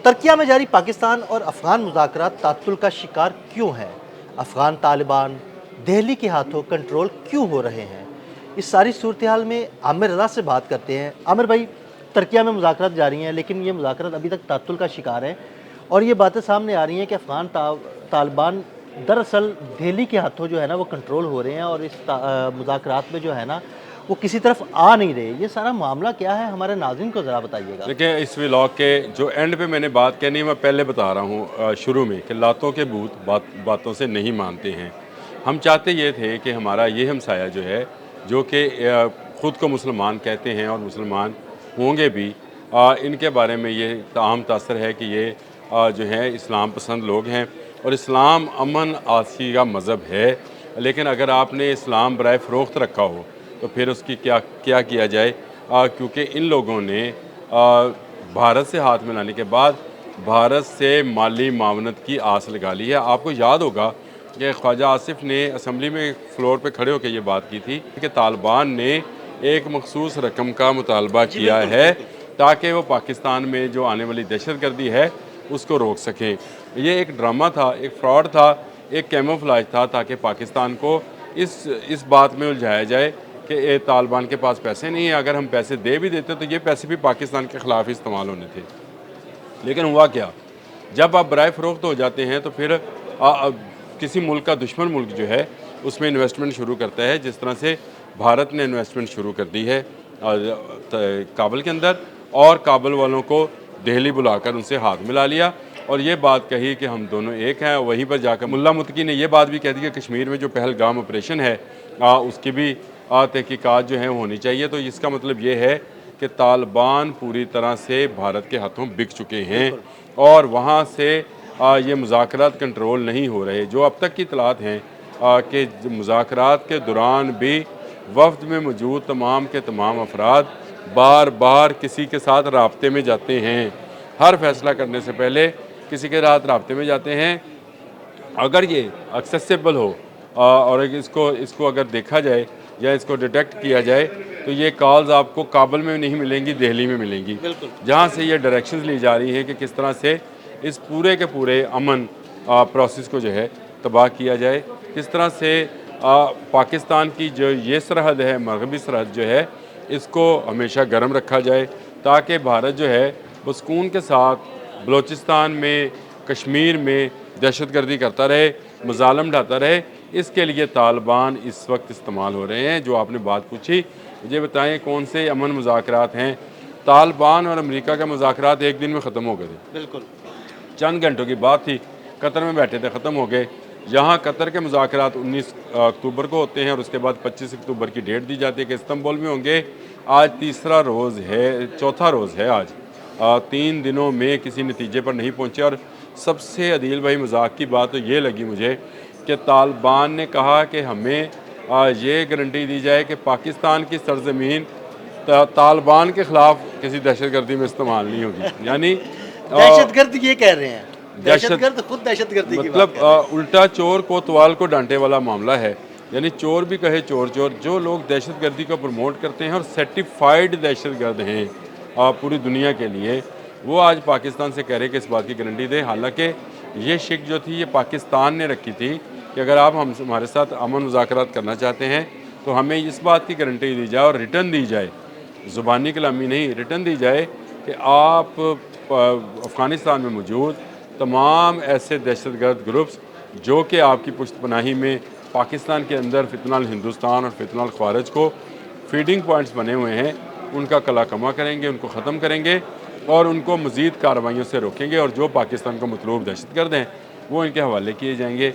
तुर्किया में जारी पाकिस्तान और अफगान मुज़ाकरात तात्तुल का शिकार क्यों हैं? अफगान तालिबान दिल्ली के हाथों कंट्रोल क्यों हो रहे हैं? इस सारी सूरत हाल में आमिर रज़ा से बात करते हैं। आमिर भाई, तुर्किया में मुज़ाकरात जारी हैं, लेकिन ये मुज़ाकरात अभी तक तात्तुल का शिकार हैं और ये बातें सामने आ रही हैं कि अफगान तालिबान दरअसल दिल्ली के हाथों जो है ना वो कंट्रोल हो रहे हैं और इस मुज़ाकरात में जो है ना वो किसी तरफ आ नहीं रहे। ये सारा मामला क्या है, हमारे नाज़रीन को ज़रा बताइएगा। देखिए, इस व्लॉग के जो एंड पे मैंने बात कहनी है, मैं पहले बता रहा हूँ शुरू में कि लातों के भूत बातों से नहीं मानते हैं। हम चाहते ये थे कि हमारा ये हमसाया जो है, जो कि ख़ुद को मुसलमान कहते हैं और मुसलमान होंगे भी, इनके बारे में ये आम तासर है कि ये जो है इस्लाम पसंद लोग हैं और इस्लाम अमन आसी का मज़हब है। लेकिन अगर आपने इस्लाम बराए फ़रोख्त रखा हो तो फिर उसकी क्या क्या किया जाए, क्योंकि इन लोगों ने भारत से हाथ मिलाने के बाद भारत से माली मावनत की आस लगा ली है। आपको याद होगा कि ख्वाजा आसिफ ने असम्बली में फ्लोर पे खड़े होकर ये बात की थी कि तालिबान ने एक मखसूस रकम का मुतालबा किया है ताकि वो पाकिस्तान में जो आने वाली दहशतगर्दी है उसको रोक सकें। ये एक ड्रामा था, एक फ्रॉड था, एक कैमोफ्लेज था ताकि पाकिस्तान को इस बात में उलझाया जाए कि तालिबान के पास पैसे नहीं है, अगर हम पैसे दे भी देते तो ये पैसे भी पाकिस्तान के ख़िलाफ़ इस्तेमाल होने थे। लेकिन हुआ क्या, जब आप बराए फ़रोख्त हो जाते हैं तो फिर किसी मुल्क का दुश्मन मुल्क जो है उसमें इन्वेस्टमेंट शुरू करता है, जिस तरह से भारत ने इन्वेस्टमेंट शुरू कर दी है काबुल के अंदर, और काबुल वालों को दिल्ली बुलाकर उनसे हाथ मिला लिया और ये बात कही कि हम दोनों एक हैं। वहीं पर जाकर मुल्ला मुत्तकी ने यह बात भी कह दी कि कश्मीर में जो पहलगाम ऑपरेशन है उसकी भी तहकीकात जो है होनी चाहिए। तो इसका मतलब ये है कि तालिबान पूरी तरह से भारत के हाथों बिक चुके हैं और वहाँ से ये मुज़ाकरात कंट्रोल नहीं हो रहे। जो अब तक की इतलात हैं कि मुज़ाकरात के दौरान भी वफ्द में मौजूद तमाम के तमाम अफराद बार बार किसी के साथ राब्ते में जाते हैं, हर फैसला करने से पहले किसी के साथ राब्ते में जाते हैं। अगर ये एक्सेसिबल हो और इसको अगर देखा जाए या इसको डिटेक्ट किया जाए तो ये कॉल्स आपको काबुल में नहीं मिलेंगी, दिल्ली में मिलेंगी, जहाँ से ये डायरेक्शंस ली जा रही हैं कि किस तरह से इस पूरे के पूरे अमन प्रोसेस को जो है तबाह किया जाए, किस तरह से पाकिस्तान की जो ये सरहद है, मगरबी सरहद जो है, इसको हमेशा गर्म रखा जाए ताकि भारत जो है वो सुकून के साथ बलूचिस्तान में, कश्मीर में दहशतगर्दी करता रहे, मजालम ढाता रहे। इसके लिए तालिबान इस वक्त इस्तेमाल हो रहे हैं। जो आपने बात पूछी, मुझे बताएं कौन से अमन मुज़ाकरात हैं। तालिबान और अमेरिका के मुज़ाकरात एक दिन में ख़त्म हो गए थे, बिल्कुल चंद घंटों की बात थी, कतर में बैठे थे, ख़त्म हो गए। यहाँ कतर के मुज़ाकरात 19 अक्टूबर को होते हैं और उसके बाद 25 अक्टूबर की डेट दी जाती है कि इस्तांबुल में होंगे। आज तीसरा रोज़ है, चौथा रोज़ है आज। 3 दिनों में किसी नतीजे पर नहीं पहुँचे और सबसे अदील भाई मजाक की बात तो ये लगी मुझे कि तालिबान ने कहा कि हमें ये गारंटी दी जाए कि पाकिस्तान की सरजमीन तालिबान के ख़िलाफ़ किसी दहशतगर्दी में इस्तेमाल नहीं होगी। यानी दहशतगर्द ये कह रहे हैं, दहशतगर्द खुद दहशतगर्दी की बात मतलब उल्टा चोर कोतवाल को डांटे वाला मामला है। यानी चोर भी कहे चोर चोर। जो लोग दहशतगर्दी को प्रमोट करते हैं और सर्टिफाइड दहशतगर्द हैं पूरी दुनिया के लिए, वो आज पाकिस्तान से कह रहे कि इस बात की गारंटी दें। हालांकि ये शिक जो थी ये पाकिस्तान ने रखी थी कि अगर आप हमारे साथ अमन मुज़ाकरात करना चाहते हैं तो हमें इस बात की गारंटी दी जाए और रिटर्न दी जाए, ज़ुबानी कलामी नहीं, रिटर्न दी जाए कि आप अफ़गानिस्तान में मौजूद तमाम ऐसे दहशतगर्द ग्रुप्स जो कि आपकी पुश्तपनाही में पाकिस्तान के अंदर फितनल हिंदुस्तान और फितनल ख़वारिज को फीडिंग पॉइंट्स बने हुए हैं, उनका कला कमा करेंगे, उनको ख़त्म करेंगे और उनको मज़ीद कार्रवाइयों से रोकेंगे और जो पाकिस्तान को मतलूब दहशतगर्द हैं वो इनके हवाले किए जाएंगे।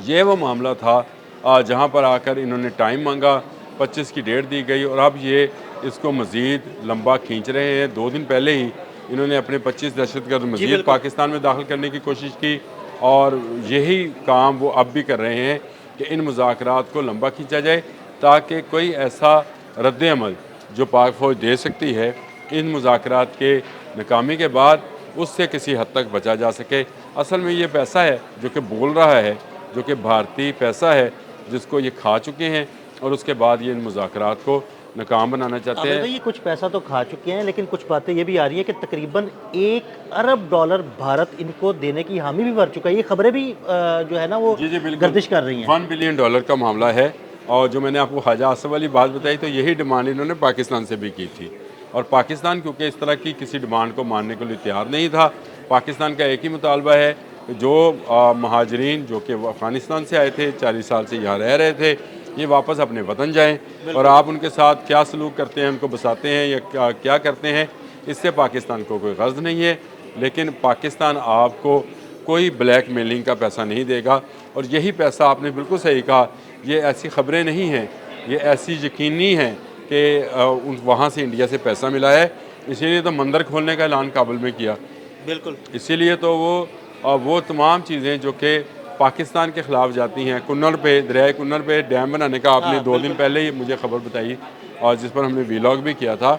ये वो मामला था जहाँ पर आकर इन्होंने टाइम मांगा, 25 की डेट दी गई और अब ये इसको मज़ीद लंबा खींच रहे हैं। 2 दिन पहले ही इन्होंने अपने 25 दहशतगर्द मज़ीद पाकिस्तान में दाखिल करने की कोशिश की और यही काम वो अब भी कर रहे हैं कि इन मुज़ाकरात को लंबा खींचा जाए ताकि कोई ऐसा रद्द अमल जो पाक फ़ौज दे सकती है इन मुज़ाकरात के नाकामी के बाद, उससे किसी हद तक बचा जा सके। असल में ये पैसा है जो कि बोल रहा है, जो कि भारतीय पैसा है जिसको ये खा चुके हैं और उसके बाद ये इन मुज़ाकरात को नाकाम बनाना चाहते आमिर हैं। भाई, ये कुछ पैसा तो खा चुके हैं, लेकिन कुछ बातें ये भी आ रही है कि तकरीबन $1 अरब भारत इनको देने की हामी भी भर चुका है। ये खबरें भी जो है ना वो जी जी बिल्कुल, गर्दिश कर रही हैं। $1 बिलियन का मामला है। और जो मैंने आपको ख्वाजा आसिफ वाली बात बताई, तो यही डिमांड इन्होंने पाकिस्तान से भी की थी। और पाकिस्तान क्योंकि इस तरह की किसी डिमांड को मानने के लिए तैयार नहीं था। पाकिस्तान का एक ही मुतालबा है कि जो महाजरीन जो कि अफ़गानिस्तान से आए थे, 40 साल से यहाँ रह रहे थे, ये वापस अपने वतन जाएं। और आप उनके साथ क्या सलूक करते हैं, उनको बसाते हैं या क्या करते हैं, इससे पाकिस्तान को कोई गर्ज नहीं है। लेकिन पाकिस्तान आपको कोई ब्लैक मेलिंग का पैसा नहीं देगा। और यही पैसा, आपने बिल्कुल सही कहा, ये ऐसी ख़बरें नहीं हैं, ये ऐसी यकीनी हैं कि वहाँ से इंडिया से पैसा मिला है। इसीलिए तो मंदिर खोलने का ऐलान काबुल में किया। बिल्कुल। इसीलिए तो वो तमाम चीज़ें जो कि पाकिस्तान के ख़िलाफ़ जाती हैं, कुन्नर पे, दरियाए कुन्नर पे डैम बनाने का आपने 2 दिन पहले ही मुझे ख़बर बताई, और जिस पर हमने वीलॉग भी किया था।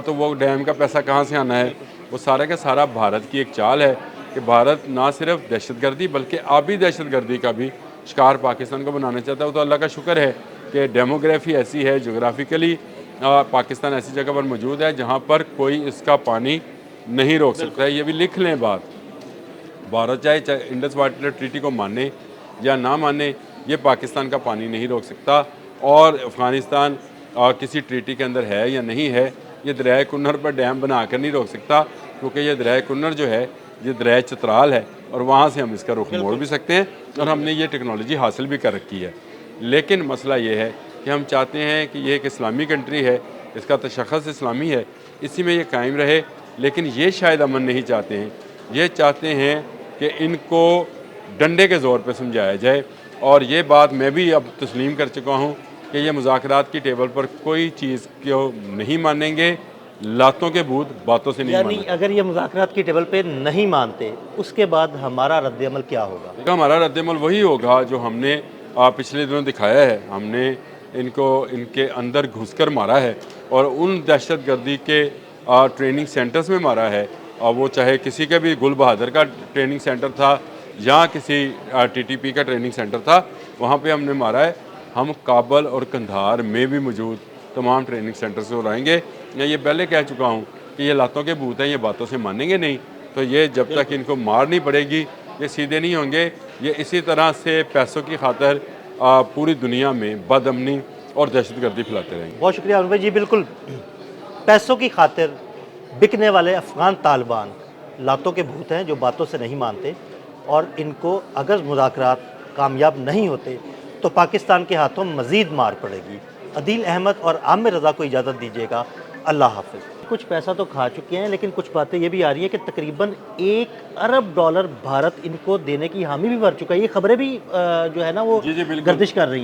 तो वो डैम का पैसा कहाँ से आना है? वो सारा का सारा भारत की एक चाल है कि भारत ना सिर्फ दहशतगर्दी बल्कि आबी दहशतगर्दी का भी शिकार पाकिस्तान को बनाना चाहता है। वो तो अल्लाह का शुक्र है कि डेमोग्राफी ऐसी है, जोग्राफिकली पाकिस्तान ऐसी जगह पर मौजूद है जहाँ पर कोई इसका पानी नहीं रोक सकता है। ये भी लिख लें बात, भारत चाहे इंडस वाटर ट्रीटी को माने या ना माने, ये पाकिस्तान का पानी नहीं रोक सकता। और अफ़गानिस्तान किसी ट्रीटी के अंदर है या नहीं है, ये दरियाए कुन्नर पर डैम बना कर नहीं रोक सकता, क्योंकि ये दरियाए कुन्नर जो है ये दरियाए चतराल है, और वहाँ से हम इसका रुख मोड़ भी सकते हैं, और हमने ये टेक्नोलॉजी हासिल भी कर रखी है। लेकिन मसला ये है कि हम चाहते हैं कि ये एक इस्लामी कंट्री है, इसका तशख़्ख़ुस इस्लामी है, इसी में ये कायम रहे। लेकिन ये शायद अमन नहीं चाहते हैं, ये चाहते हैं कि इनको डंडे के ज़ोर पे समझाया जाए। और ये बात मैं भी अब तस्लीम कर चुका हूँ कि ये मुज़ाकरात की टेबल पर कोई चीज़ को नहीं मानेंगे, लातों के भूत बातों से नहीं यानी मानेंगे। अगर ये मुज़ाकरात की टेबल पे नहीं मानते, उसके बाद हमारा रद्द-ए-अमल क्या होगा? तो हमारा रद्द-ए-अमल वही होगा जो हमने पिछले दिनों दिखाया है। हमने इनको इनके अंदर घुसकर मारा है, और उन दहशतगर्दी के ट्रेनिंग सेंटर्स में मारा है। और वो चाहे किसी का भी, गुल बहादुर का ट्रेनिंग सेंटर था या किसी टीटीपी का ट्रेनिंग सेंटर था, वहाँ पे हमने मारा है। हम काबल और कंधार में भी मौजूद तमाम ट्रेनिंग सेंटर से उड़ाएंगे। मैं ये पहले कह चुका हूँ कि ये लातों के भूत हैं, ये बातों से मानेंगे नहीं। तो ये जब तक इनको मार नहीं पड़ेगी, ये सीधे नहीं होंगे। ये इसी तरह से पैसों की खातर पूरी दुनिया में बदअमनी और दहशतगर्दी फैलाते रहेंगे। बहुत शुक्रिया अनवर जी। बिल्कुल, पैसों की खातिर बिकने वाले अफ़गान तालिबान लातों के भूत हैं जो बातों से नहीं मानते, और इनको अगर मुज़ाकरात कामयाब नहीं होते तो पाकिस्तान के हाथों मज़ीद मार पड़ेगी। अदील अहमद और आमिर रज़ा को इजाज़त दीजिएगा। अल्लाह हाफ़िज़। कुछ पैसा तो खा चुके हैं, लेकिन कुछ बातें ये भी आ रही है कि तकरीबन $1 अरब भारत इनको देने की हामी भी भर चुका है। ये खबरें भी जो है ना वो जी जी बिल्कुल, गर्दिश कर रही हैं।